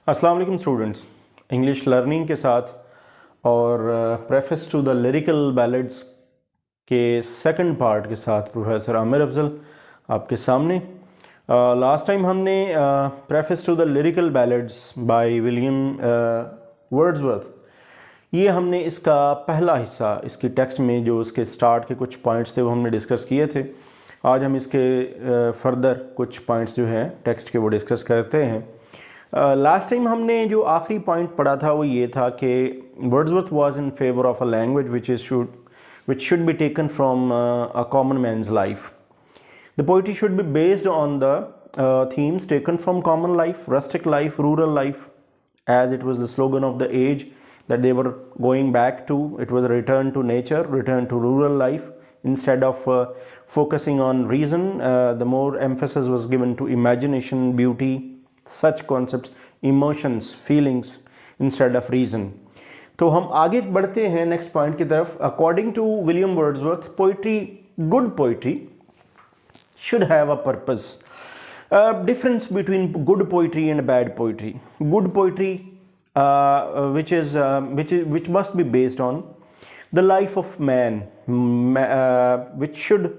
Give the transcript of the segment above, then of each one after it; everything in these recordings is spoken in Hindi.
अस्सलाम वालेकुम स्टूडेंट्स, इंग्लिश लर्निंग के साथ और preface to the lyrical ballads के सेकंड पार्ट के साथ प्रोफेसर आमिर अफजल आपके सामने। लास्ट टाइम हमने preface to the lyrical ballads by William Wordsworth, ये हमने इसका पहला हिस्सा इसकी टेक्स्ट में जो उसके स्टार्ट के कुछ पॉइंट्स थे वो हमने डिस्कस किए थे। आज हम इसके फर्दर कुछ पॉइंट्स जो हैं टेक्स्ट के वो डिस्कस करते हैं। लास्ट टाइम हमने जो आखिरी पॉइंट पढ़ा था वो ये था कि Wordsworth was in favour of a language which should be taken from a common man's life. The poetry should be based on the themes taken from common life, rustic life, rural life, as it was the slogan of the age that they were going back to. It was a return to nature, return to rural life. Instead of focusing on reason, the more emphasis was given to imagination, beauty, such concepts, emotions, feelings instead of reason. तो हम आगे बढ़ते हैं नेक्स्ट पॉइंट की तरफ। According to William Wordsworth, poetry, good poetry should have a purpose. Difference between good poetry and bad poetry. Good poetry, which must be based on the life of man, which should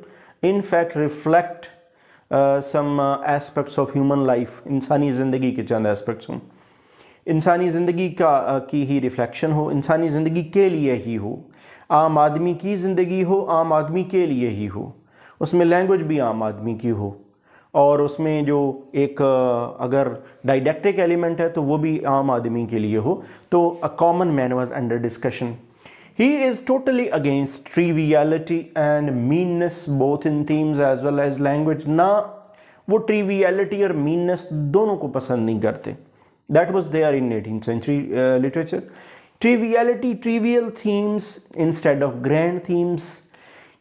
in fact reflect some aspects of human life. इंसानी ज़िंदगी के चंद एस्पेक्ट्स हों, इंसानी ज़िंदगी की ही रिफ्लेक्शन हो, इंसानी ज़िंदगी के लिए ही हो, आम आदमी की ज़िंदगी हो, आम आदमी के लिए ही हो, उसमें लैंग्वेज भी आम आदमी की हो, और उसमें जो एक अगर डाइडेक्टिक एलिमेंट है तो वो भी आम आदमी के लिए हो। तो a common man was under discussion. He is totally against triviality and meanness both in themes as well as language. ना वो ट्रिवियलिटी और मीननेस दोनों को पसंद नहीं करते। That was there in 18th century literature. Triviality, trivial themes instead of grand themes,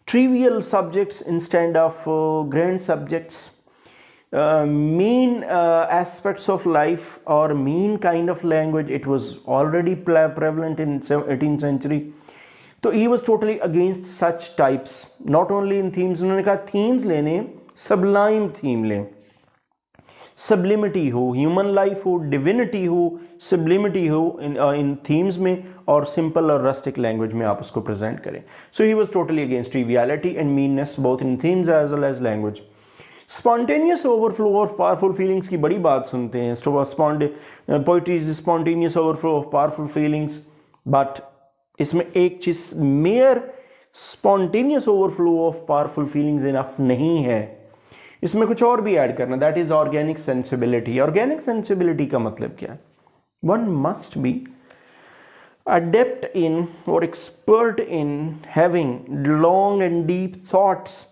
trivial subjects instead of grand subjects, mean aspects of life or mean kind of language. It was already prevalent in 18th century. So he was totally against such types. Not only in themes, उन्होंने कहा themes लेने, sublime theme लें, सब्लिमिटी हो, ह्यूमन लाइफ हो, डिविनिटी हो, सब्लिमिटी हो इन थीम्स में, और सिंपल और रस्टिक लैंग्वेज में आप उसको प्रेजेंट करें। So he was totally against triviality and meanness both in themes as well as language. Spontaneous overflow of powerful feelings की बड़ी बात सुनते हैं। Poetry is spontaneous overflow of powerful feelings, but इसमें एक चीज, mere spontaneous overflow of powerful feelings enough नहीं है, इसमें कुछ और भी ऐड करना। That is organic sensibility. Organic sensibility का मतलब क्या है? वन मस्ट बी अडेप्ट इन और expert in having long and deep thoughts.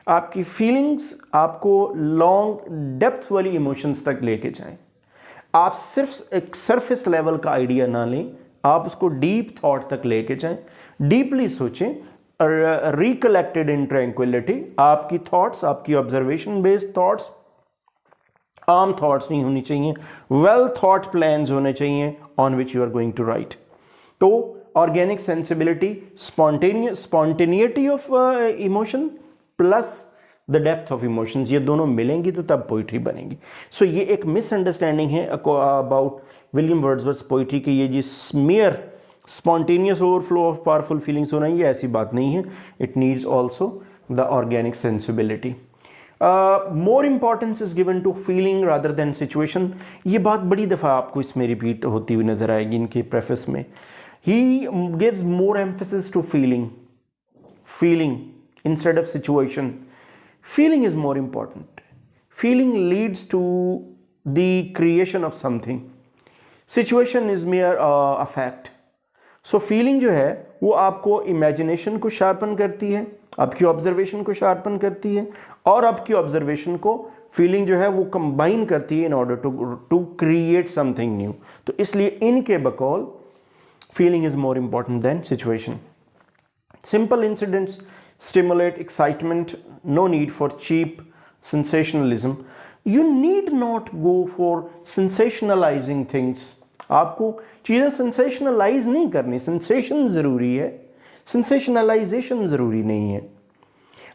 आपकी फीलिंग्स आपको लॉन्ग डेप्थ वाली इमोशंस तक लेके जाएं। आप सिर्फ एक सरफेस लेवल का आइडिया ना लें, आप उसको डीप थॉट तक लेके जाएं, डीपली सोचें, रिकलेक्टेड इन ट्रैंक्विलिटी। आपकी थॉट्स, आपकी ऑब्जर्वेशन बेस्ड थॉट्स, आम थॉट्स नहीं होनी चाहिए, वेल थॉट प्लान्स होने चाहिए on which you are going to write. तो organic sensibility, spontaneity of emotion plus the depth of emotions, ये दोनों मिलेंगी तो तब पोइट्री बनेगी। सो ये एक मिसअंडरस्टैंडिंग है अबाउट विलियम वर्ड्सवर्थ पोइट्री की, ये जिस mere spontaneous overflow of powerful feelings होना, ये ऐसी बात नहीं है। It needs also the organic sensibility. More importance is given to feeling rather than situation. ये बात बड़ी दफ़ा आपको इसमें रिपीट होती हुई नजर आएगी इनके प्रेफेस में। He gives more emphasis to feeling instead of situation. Feeling is more important. Feeling leads to the creation of something, situation is mere a fact. So feeling जो है वो आपको इमेजिनेशन को शार्पन करती है, आपकी ऑब्जर्वेशन को शार्पन करती है, और आपकी ऑब्जर्वेशन को फीलिंग जो है वो कंबाइन करती है in order to create something new. तो इसलिए इनके बकौल feeling is more important than situation. Simple incidents stimulate excitement, no need for cheap sensationalism. You need not go for sensationalising things. आपको चीज़ें सेंसेशनलाइज नहीं करनी, सेंसेशन ज़रूरी है, सेंसेशनलाइजेशन ज़रूरी नहीं है।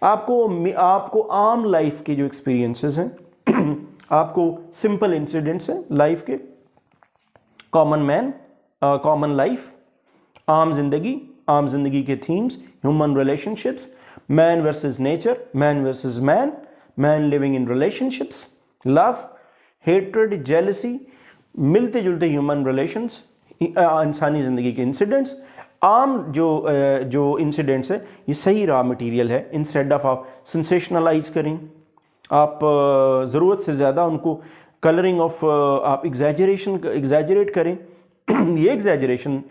आपको आम लाइफ के जो एक्सपीरियंसेस हैं आपको सिंपल इंसिडेंट्स हैं लाइफ के, कॉमन मैन, कॉमन लाइफ, आम जिंदगी के themes, human relationships, man versus nature, man versus man, man living in relationships, love, hatred, jealousy, मिलते जुलते ह्यूमन रिलेशंस, इंसानी ज़िंदगी के इंसिडेंट्स, आम जो इंसिडेंट्स है ये सही रॉ मटेरियल है। इंस्टेड ऑफ आप सेंसेशनलाइज करें, आप ज़रूरत से ज़्यादा उनको कलरिंग ऑफ आप एग्जैजरेट करें ये एग्जैजरेशन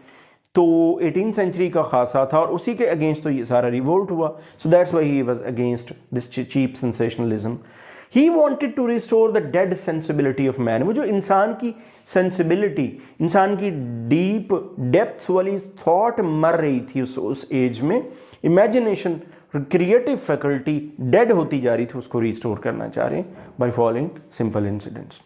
तो 18th सेंचुरी का खासा था और उसी के अगेंस्ट तो ये सारा रिवोल्ट हुआ। So that's why he was against this cheap sensationalism. He wanted to restore the dead sensibility of man. वो जो इंसान की सेंसिबिलिटी, इंसान की डीप डेप्थ वाली थॉट मर रही थी उस एज में, इमेजिनेशन, क्रिएटिव फैकल्टी डेड होती जा रही थी, उसको रिस्टोर करना चाह रहे हैं by following simple incidents.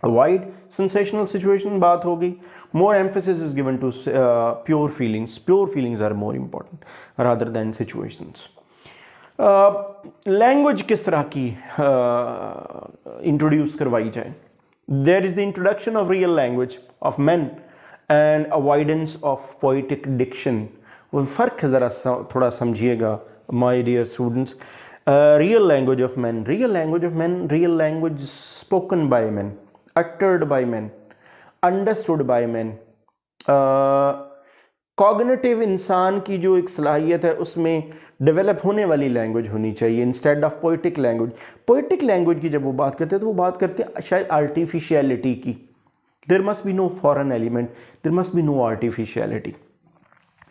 Avoid sensational situation बात हो गई। More emphasis is given to pure feelings. Pure feelings are more important rather than situations. Language किस तरह की इंट्रोड्यूस करवाई जाए? There is the introduction of real language of man and avoidance of poetic diction. वो फ़र्क ज़रा थोड़ा समझिएगा my dear students. Real language of man, real language of man, real language spoken by man, uttered by men, understood by men। Cognitive इंसान की जो एक सलाहियत है उसमें डेवलप होने वाली लैंग्वेज होनी चाहिए instead of poetic language. Poetic language की जब वो बात करते हैं तो वो बात करते हैं शायद आर्टिफिशियलिटी की। There must be no foreign element, there must be no artificiality.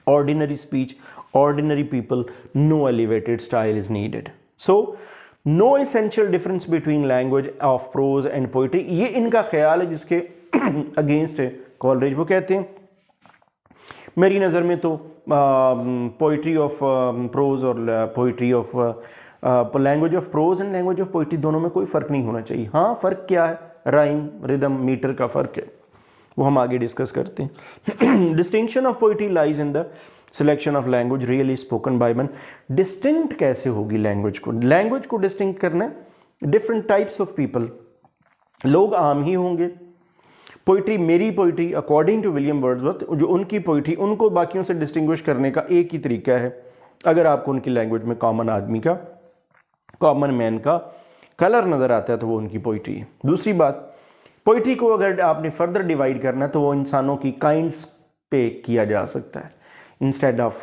Ordinary speech, ordinary people, no elevated style is needed. So no essential difference between language of prose and poetry, ये इनका ख्याल है जिसके अगेंस्ट है कॉलरिज। वो कहते हैं मेरी नज़र में तो पोइट्री ऑफ प्रोज और poetry of language of prose and language of poetry दोनों में कोई फ़र्क नहीं होना चाहिए। हाँ, फ़र्क क्या है? राइम, रिदम, मीटर का फ़र्क है, वो हम आगे डिस्कस करते हैं। Distinction of poetry lies in the selection of language really spoken by man. Distinct कैसे होगी लैंग्वेज को? लैंग्वेज को डिस्टिंक्ट करना है डिफरेंट टाइप्स ऑफ पीपल, लोग आम ही होंगे। पोइट्री, मेरी poetry according to William Wordsworth, जो उनकी पोइट्री, उनको बाकियों से डिस्टिंग्विश करने का एक ही तरीका है, अगर आपको उनकी लैंग्वेज में कॉमन आदमी का, कॉमन मैन का कलर नज़र आता है तो वो उनकी पोइट्री है। दूसरी बात, पोइट्री को अगर आपने फर्दर डिवाइड करना है तो वो इंसानों की काइंड्स पे किया जा सकता है instead of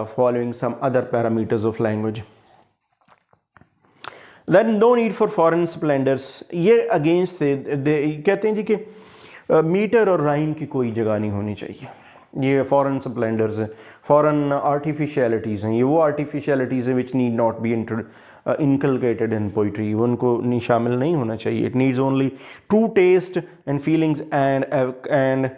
following some other parameters of language. Then no need for foreign splendors, ये against कहते हैं जी कि मीटर और राइम की कोई जगह नहीं होनी चाहिए। ये फॉरेन स्प्लेंडर्स हैं, फॉरेन आर्टिफिशियलिटीज़ हैं, ये वो आर्टिफिशियलिटीज़ हैं which need not be inculcated in poetry, उनको नहीं शामिल नहीं होना चाहिए। It needs only true taste and feelings and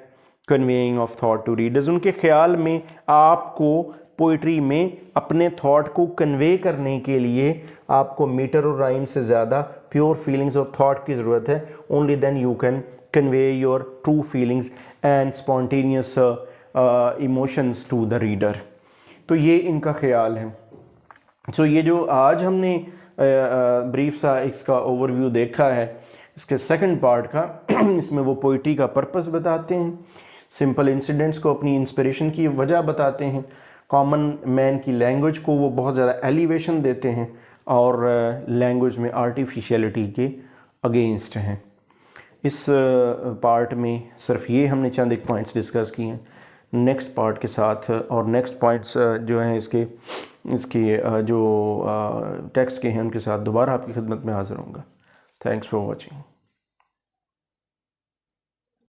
conveying of thought to readers. उनके ख्याल में आपको पोइट्री में अपने थॉट को कन्वे करने के लिए आपको मीटर और राइम से ज़्यादा प्योर फीलिंग्स और थॉट की ज़रूरत है। Only then you can convey your true feelings and spontaneous emotions to the reader. तो ये इनका ख्याल है। सो ये जो आज हमने ब्रीफ सा इसका ओवरव्यू देखा है इसके सेकंड पार्ट का, इसमें वो पोइट्री का पर्पस बताते हैं, सिंपल इंसिडेंट्स को अपनी इंस्पिरेशन की वजह बताते हैं, कॉमन मैन की लैंग्वेज को वो बहुत ज़्यादा एलिवेशन देते हैं और लैंग्वेज में आर्टिफिशियलिटी के अगेंस्ट हैं। इस पार्ट में सिर्फ ये हमने चंद एक पॉइंट्स डिस्कस किए हैं। नेक्स्ट पार्ट के साथ और नेक्स्ट पॉइंट्स जो हैं इसके जो टेक्स्ट के हैं उनके साथ दोबारा आपकी खिदमत में हाज़िर होऊंगा। Thanks for watching.